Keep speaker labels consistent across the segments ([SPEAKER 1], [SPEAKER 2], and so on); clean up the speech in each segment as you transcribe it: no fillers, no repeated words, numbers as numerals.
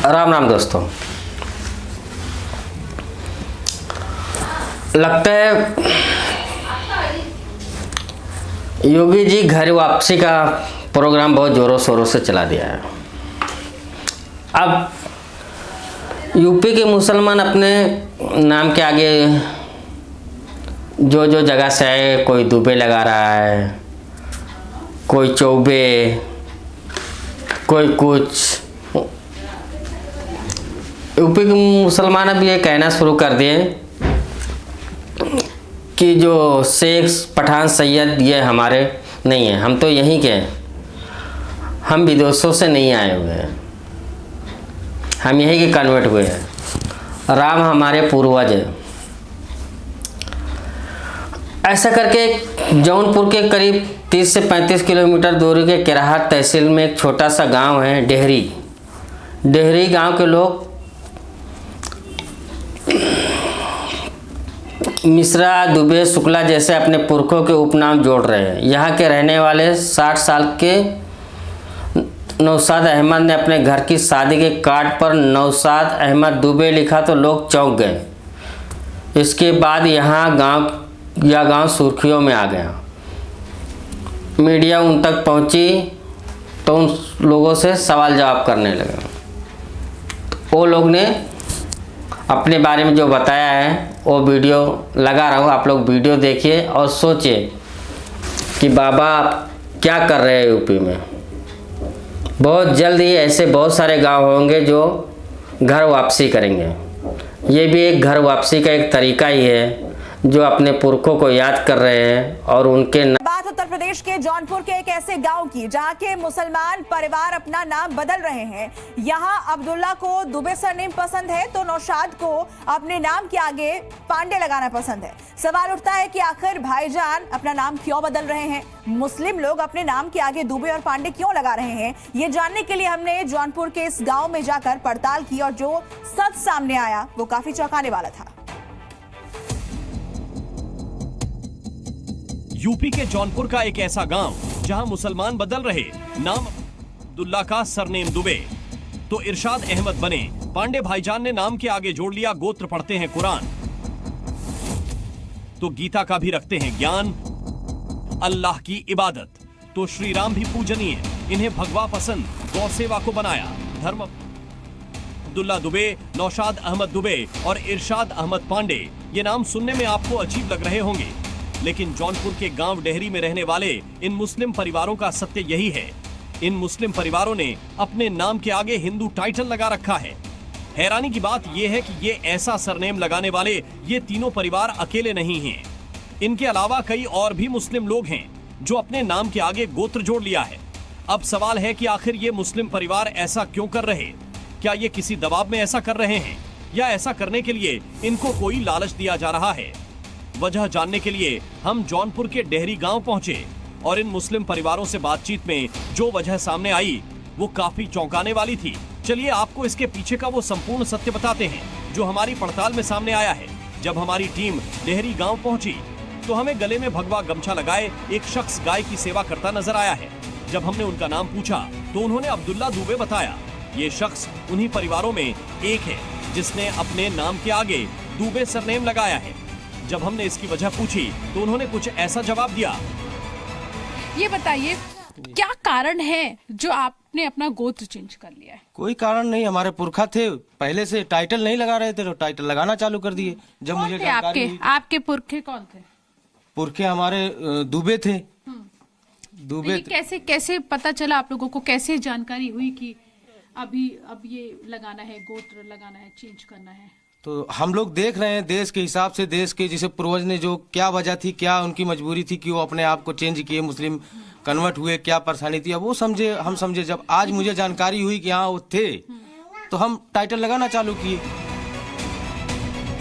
[SPEAKER 1] राम राम दोस्तों। लगता है योगी जी घर वापसी का प्रोग्राम बहुत ज़ोरों शोरों से चला दिया है। अब यूपी के मुसलमान अपने नाम के आगे जो जो जगह से आए, कोई दुबे लगा रहा है, कोई चौबे, कोई कुछ। यूपी के मुसलमान अब ये कहना शुरू कर दिए कि जो शेख पठान सैयद ये हमारे नहीं है, हम तो यहीं के हैं, हम विदेशों से नहीं आए हुए हैं, हम यहीं के कन्वर्ट हुए हैं, राम हमारे पूर्वज हैं। ऐसा करके जौनपुर के करीब 30 से 35 किलोमीटर दूरी के केराहत तहसील में एक छोटा सा गांव है डेहरी गांव के लोग मिश्रा, दुबे, शुक्ला जैसे अपने पुरखों के उपनाम जोड़ रहे हैं। यहाँ के रहने वाले 60 साल के नौशाद अहमद ने अपने घर की शादी के कार्ड पर नौशाद अहमद दुबे लिखा तो लोग चौंक गए। इसके बाद यहाँ गांव सुर्खियों में आ गया। मीडिया उन तक पहुँची तो उन लोगों से सवाल जवाब करने लगे। वो लोग ने अपने बारे में जो बताया है वो वीडियो लगा रहा हूँ, आप लोग वीडियो देखिए और सोचिए कि बाबा आप क्या कर रहे हैं यूपी में। बहुत जल्द ही ऐसे बहुत सारे गांव होंगे जो घर वापसी करेंगे। ये भी एक घर वापसी का एक तरीका ही है जो अपने पुरखों को याद कर रहे हैं और उनके
[SPEAKER 2] बात उत्तर प्रदेश के जौनपुर के एक ऐसे गांव की जहां के मुसलमान परिवार अपना नाम बदल रहे हैं। यहां अब्दुल्ला को दुबे सरनेम पसंद है तो नौशाद को अपने नाम के आगे पांडे लगाना पसंद है। सवाल उठता है कि आखिर भाईजान अपना नाम क्यों बदल रहे हैं, मुस्लिम लोग अपने नाम के आगे दुबे और पांडे क्यों लगा रहे हैं। ये जानने के लिए हमने जौनपुर के इस गाँव में जाकर पड़ताल की और जो सच सामने आया वो काफी चौंकाने वाला था।
[SPEAKER 3] यूपी के जौनपुर का एक ऐसा गांव जहां मुसलमान बदल रहे, नाम अब्दुल्ला का सरनेम दुबे तो इरशाद अहमद बने। पांडे भाईजान ने नाम के आगे जोड़ लिया गोत्र, पढ़ते हैं कुरान तो गीता का भी रखते हैं ज्ञान, अल्लाह की इबादत तो श्री राम भी पूजनीय, इन्हें भगवा पसंद, गौ सेवा को बनाया धर्म। अब्दुल्ला दुबे, नौशाद अहमद दुबे और इरशाद अहमद पांडे, ये नाम सुनने में आपको अजीब लग रहे होंगे, लेकिन जौनपुर के गांव डेहरी में रहने वाले इन मुस्लिम परिवारों का सत्य यही है। इन मुस्लिम परिवारों ने अपने नाम के आगे हिंदू टाइटल लगा रखा है। हैरानी की बात यह है कि ये ऐसा सरनेम लगाने वाले ये तीनों परिवार अकेले नहीं हैं। इनके अलावा कई और भी मुस्लिम लोग हैं जो अपने नाम के आगे गोत्र जोड़ लिया है। अब सवाल है कि आखिर ये मुस्लिम परिवार ऐसा क्यों कर रहे? क्या ये किसी दबाव में ऐसा कर रहे हैं या ऐसा करने के लिए इनको कोई लालच दिया जा रहा है? वजह जानने के लिए हम जौनपुर के डेहरी गांव पहुंचे और इन मुस्लिम परिवारों से बातचीत में जो वजह सामने आई वो काफी चौंकाने वाली थी। चलिए आपको इसके पीछे का वो संपूर्ण सत्य बताते हैं जो हमारी पड़ताल में सामने आया है। जब हमारी टीम डेहरी गांव पहुंची तो हमें गले में भगवा गमछा लगाए एक शख्स गाय की सेवा करता नजर आया है। जब हमने उनका नाम पूछा तो उन्होंने अब्दुल्ला दुबे बताया। ये शख्स उन्हीं परिवारों में एक है जिसने अपने नाम के आगे दुबे सरनेम लगाया है। जब हमने इसकी वजह पूछी तो उन्होंने कुछ ऐसा जवाब दिया।
[SPEAKER 4] ये बताइए क्या कारण है जो आपने अपना गोत्र चेंज कर लिया है?
[SPEAKER 5] कोई कारण नहीं, हमारे पुरखा थे पहले से टाइटल नहीं लगा रहे थे तो टाइटल लगाना चालू कर दिए। जब मुझे जानकारी हुई,
[SPEAKER 4] आपके पुरखे कौन थे?
[SPEAKER 5] पुरखे हमारे दुबे थे। दुबे
[SPEAKER 4] तो कैसे पता चला आप लोगों को, कैसे जानकारी हुई कि अब ये लगाना है, गोत्र लगाना है, चेंज करना है?
[SPEAKER 5] तो हम लोग देख रहे हैं देश के हिसाब से, देश के जिसे पूर्वज ने जो क्या वजह थी, क्या उनकी मजबूरी थी कि वो अपने आप को चेंज किए, मुस्लिम कन्वर्ट हुए, क्या परेशानी थी, अब वो समझे, हम समझे। जब आज मुझे जानकारी हुई कि हाँ वो थे तो हम टाइटल लगाना चालू किए।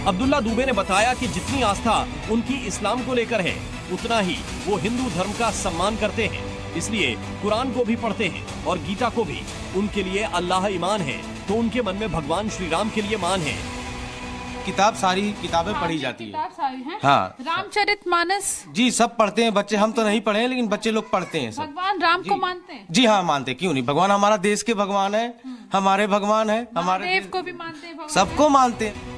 [SPEAKER 3] अब्दुल्ला दुबे ने बताया कि जितनी आस्था उनकी इस्लाम को लेकर है उतना ही वो हिंदू धर्म का सम्मान करते हैं, इसलिए कुरान को भी पढ़ते हैं और गीता को भी। उनके लिए अल्लाह ईमान है तो उनके मन में भगवान श्री राम के लिए मान है।
[SPEAKER 5] किताब सारी किताबें पढ़ी जाती है।
[SPEAKER 4] किताब सारी हैं?
[SPEAKER 5] हाँ।
[SPEAKER 4] रामचरितमानस
[SPEAKER 5] जी सब पढ़ते हैं बच्चे, हम तो नहीं पढ़े हैं लेकिन बच्चे लोग पढ़ते हैं सब।
[SPEAKER 4] भगवान राम को मानते हैं?
[SPEAKER 5] जी हाँ मानते हैं, क्यों नहीं। भगवान हमारा देश के भगवान है, हमारे भगवान है, हमारे
[SPEAKER 4] देव को भी मानते हैं भगवान?
[SPEAKER 5] सबको मानते हैं।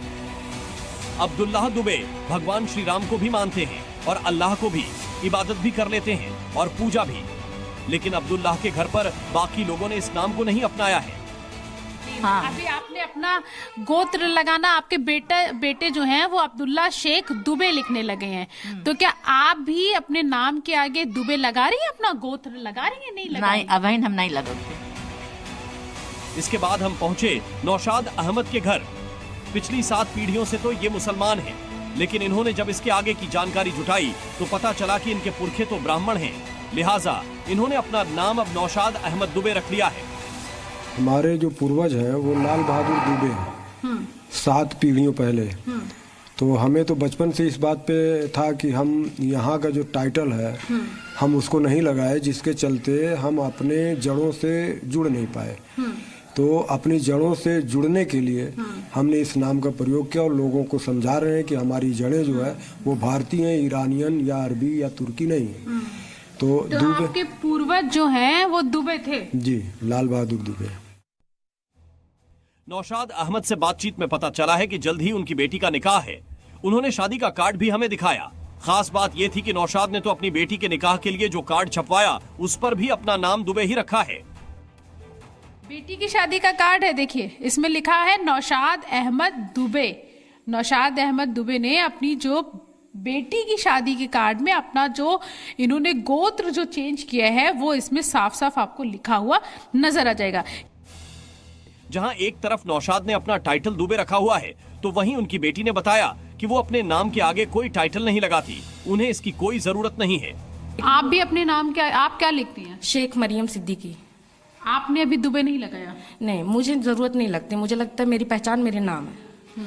[SPEAKER 3] अब्दुल्लाह दुबे भगवान श्री राम को भी मानते हैं और अल्लाह को भी इबादत भी कर लेते हैं और पूजा भी। लेकिन अब्दुल्लाह के घर पर बाकी लोगों ने इस नाम को नहीं अपनाया है।
[SPEAKER 4] हाँ। अभी आपने अपना गोत्र लगाना, आपके बेटे जो हैं वो अब्दुल्ला शेख दुबे लिखने लगे हैं, तो क्या आप भी अपने नाम के आगे दुबे लगा रही हैं? अपना गोत्र लगा रही हैं? नहीं लगा?
[SPEAKER 6] नहीं, अभी हम नहीं लगाते।
[SPEAKER 3] इसके बाद हम पहुंचे नौशाद अहमद के घर। पिछली 7 पीढ़ियों से तो ये मुसलमान हैं, लेकिन इन्होंने जब इसके आगे की जानकारी जुटाई तो पता चला कि इनके पुरखे तो ब्राह्मण हैं, लिहाजा इन्होंने अपना नाम अब नौशाद अहमद दुबे रख लिया है।
[SPEAKER 7] हमारे जो पूर्वज हैं वो लाल बहादुर दुबे हैं, 7 पीढ़ियों पहले। तो हमें तो बचपन से इस बात पे था कि हम यहाँ का जो टाइटल है हम उसको नहीं लगाए, जिसके चलते हम अपने जड़ों से जुड़ नहीं पाए। तो अपनी जड़ों से जुड़ने के लिए हमने इस नाम का प्रयोग किया और लोगों को समझा रहे हैं कि हमारी जड़ें जो है वो भारतीय हैं, ईरानियन या अरबी या तुर्की नहीं है। तो
[SPEAKER 4] आपके पूर्वज जो हैं वो दुबे थे?
[SPEAKER 7] जी, लाल बहादुर दुबे।
[SPEAKER 3] नौशाद अहमद से बातचीत में पता चला है कि जल्द ही उनकी बेटी का निकाह है। उन्होंने शादी का कार्ड भी हमें दिखाया। खास बात यह थी कि नौशाद ने तो अपनी बेटी के निकाह के लिए जो कार्ड छपवाया उस पर भी अपना नाम दुबे ही रखा है।
[SPEAKER 4] बेटी की शादी का कार्ड है, देखिए इसमें लिखा है नौशाद अहमद दुबे। नौशाद अहमद दुबे ने अपनी जो बेटी की शादी के कार्ड में अपना जो इन्होंने गोत्र जो चेंज किया है वो इसमें साफ साफ आपको लिखा हुआ नजर आ जाएगा।
[SPEAKER 3] जहां एक तरफ नौशाद ने अपना टाइटल दुबे रखा हुआ है, तो वहीं उनकी बेटी ने बताया कि वो अपने नाम के आगे कोई टाइटल नहीं लगाती, उन्हें इसकी कोई जरूरत नहीं है।
[SPEAKER 4] आप भी अपने नाम क्या, आप क्या लिखती हैं?
[SPEAKER 6] शेख मरियम सिद्दीकी।
[SPEAKER 4] आपने अभी दुबे नहीं लगाया?
[SPEAKER 6] नहीं, मुझे जरूरत नहीं लगती, मुझे लगता है मेरी पहचान मेरे नाम है।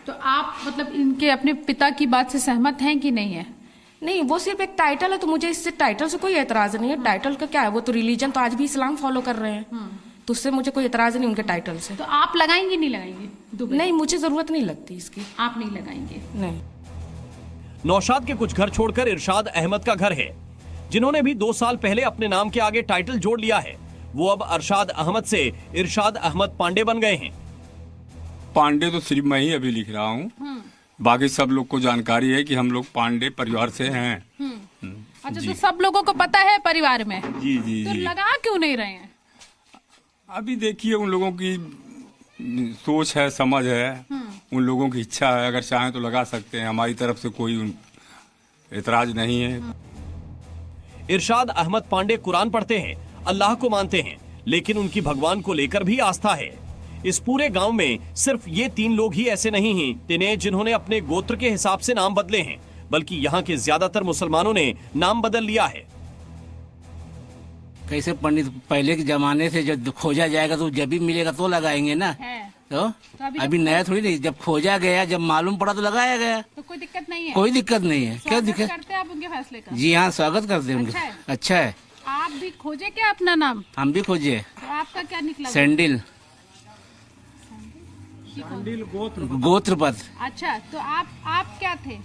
[SPEAKER 4] तो आप मतलब इनके अपने पिता की बात से सहमत हैं कि नहीं है?
[SPEAKER 6] नहीं, वो सिर्फ एक टाइटल है, तो मुझे इससे टाइटल से कोई एतराज नहीं है। टाइटल का क्या है, वो तो रिलीजन तो आज भी इस्लाम फॉलो कर रहे हैं, तो उससे मुझे कोई एतराज नहीं उनके टाइटल से।
[SPEAKER 4] तो आप लगाएंगे नहीं लगाएंगे दुबे?
[SPEAKER 6] नहीं, मुझे जरूरत नहीं लगती इसकी।
[SPEAKER 4] आप नहीं लगाएंगे?
[SPEAKER 6] नहीं।
[SPEAKER 3] नौशाद के कुछ घर छोड़कर इरशाद अहमद का घर है, जिन्होंने भी 2 साल पहले अपने नाम के आगे टाइटल जोड़ लिया है। वो अब अरशाद अहमद से इरशाद अहमद पांडे बन गए हैं।
[SPEAKER 8] पांडे तो सिर्फ मैं ही अभी लिख रहा हूँ, बाकी सब लोग को जानकारी है कि हम लोग पांडे परिवार से हैं।
[SPEAKER 4] अच्छा, तो सब लोगों को पता है परिवार में?
[SPEAKER 8] जी जी
[SPEAKER 4] तो
[SPEAKER 8] जी।
[SPEAKER 4] लगा क्यों नहीं रहे हैं?
[SPEAKER 8] अभी देखिए उन लोगों की सोच है, समझ है, उन लोगों की इच्छा है, अगर चाहें तो लगा सकते हैं। हमारी तरफ से कोई एतराज नहीं है।
[SPEAKER 3] इरशाद अहमद पांडे कुरान पढ़ते हैं, अल्लाह को मानते हैं, लेकिन उनकी भगवान को लेकर भी आस्था है। इस पूरे गांव में सिर्फ ये 3 लोग ही ऐसे नहीं हैं तिन्हें जिन्होंने अपने गोत्र के हिसाब से नाम बदले हैं, बल्कि यहाँ के ज्यादातर मुसलमानों ने नाम बदल लिया है।
[SPEAKER 9] कैसे पंडित पहले के जमाने से जब खोजा जाएगा तो जब भी मिलेगा तो लगाएंगे ना। तो अभी नया थोड़ी नहीं, जब खोजा गया, जब मालूम पड़ा तो लगाया गया।
[SPEAKER 4] तो कोई दिक्कत नहीं है?
[SPEAKER 9] कोई दिक्कत नहीं है। क्या दिक्कत
[SPEAKER 4] करते हैं आप उनके फैसले का?
[SPEAKER 9] जी हाँ, स्वागत करते हैं उनके। अच्छा है।
[SPEAKER 4] आप भी खोजे क्या अपना नाम?
[SPEAKER 9] हम भी खोजे।
[SPEAKER 4] तो आपका क्या निकला?
[SPEAKER 9] सैंडिल गोत्रपद।
[SPEAKER 4] अच्छा, तो आप क्या थे?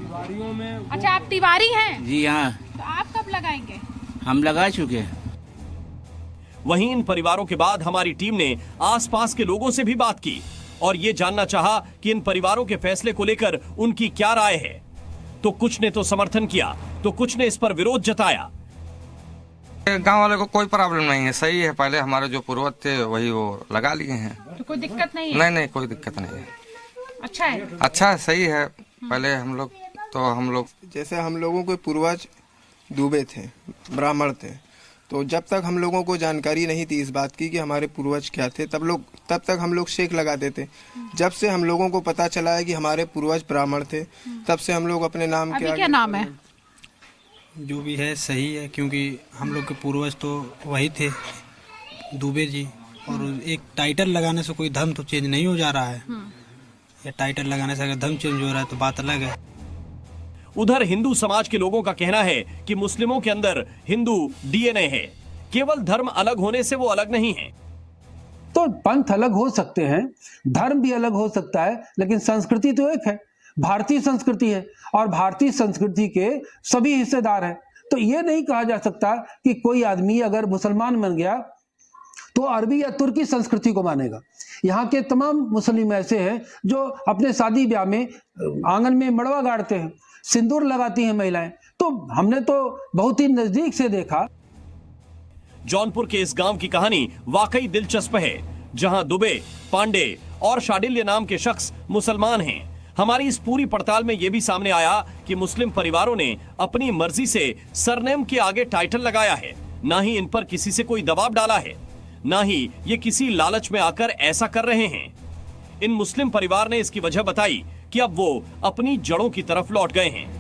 [SPEAKER 4] में अच्छा, आप तिवारी हैं?
[SPEAKER 9] जी हाँ।
[SPEAKER 4] तो आप कब लगाएंगे?
[SPEAKER 9] हम लगा चुके हैं।
[SPEAKER 3] वहीं इन परिवारों के बाद हमारी टीम ने आसपास के लोगों से भी बात की और ये जानना चाहा कि इन परिवारों के फैसले को लेकर उनकी क्या राय है। तो कुछ ने तो समर्थन किया, तो कुछ ने इस पर विरोध जताया।
[SPEAKER 10] गांव वाले को कोई प्रॉब्लम नहीं है, सही है। पहले हमारे जो पूर्वज थे वही वो लगा लिए हैं,
[SPEAKER 4] तो कोई दिक्कत नहीं है?
[SPEAKER 10] नहीं नहीं, कोई दिक्कत नहीं है।
[SPEAKER 4] अच्छा है,
[SPEAKER 10] अच्छा है, सही है। पहले हम लोग
[SPEAKER 11] जैसे हम लोगों के पूर्वज दुबे थे, ब्राह्मण थे, तो जब तक हम लोगों को जानकारी नहीं थी इस बात की कि हमारे पूर्वज क्या थे, तब तक हम लोग शेख लगाते थे। जब से हम लोगों को पता चला है कि हमारे पूर्वज ब्राह्मण थे, तब से हम लोग अपने नाम के आगे।
[SPEAKER 4] क्या नाम है?
[SPEAKER 12] जो भी है सही है, क्योंकि हम लोग के पूर्वज तो वही थे, दुबे जी। और एक टाइटल लगाने से कोई धर्म तो चेंज नहीं हो जा रहा है। या टाइटल लगाने से अगर धर्म चेंज हो रहा है तो बात अलग है।
[SPEAKER 3] उधर हिंदू समाज के लोगों का कहना है कि मुस्लिमों के अंदर हिंदू डीएनए है, केवल धर्म अलग होने से वो अलग नहीं है।
[SPEAKER 13] तो पंथ अलग हो सकते हैं, धर्म भी अलग हो सकता है, लेकिन संस्कृति तो एक है, भारतीय संस्कृति है और भारतीय संस्कृति के सभी हिस्सेदार हैं। तो ये नहीं कहा जा सकता कि कोई आदमी अगर मुसलमान बन गया तो अरबी या तुर्की संस्कृति को मानेगा। यहाँ के तमाम मुस्लिम ऐसे हैं जो अपने शादी ब्याह में आंगन में मड़वा गाड़ते हैं, सिंदूर लगाती हैं महिलाएं। तो हमने तो बहुत ही नजदीक से देखा।
[SPEAKER 3] जौनपुर के इस गांव की कहानी वाकई दिलचस्प है, जहां दुबे, पांडे और शाडिल्य नाम के शख्स मुसलमान हैं। हमारी इस पूरी पड़ताल में यह भी सामने आया कि मुस्लिम परिवारों ने अपनी मर्जी से सरनेम के आगे टाइटल लगाया है, ना ही इन पर किसी से कोई दबाव डाला है, ना ही ये किसी लालच में आकर ऐसा कर रहे हैं। इन मुस्लिम परिवार ने इसकी वजह बताई कि अब वो अपनी जड़ों की तरफ लौट गए हैं।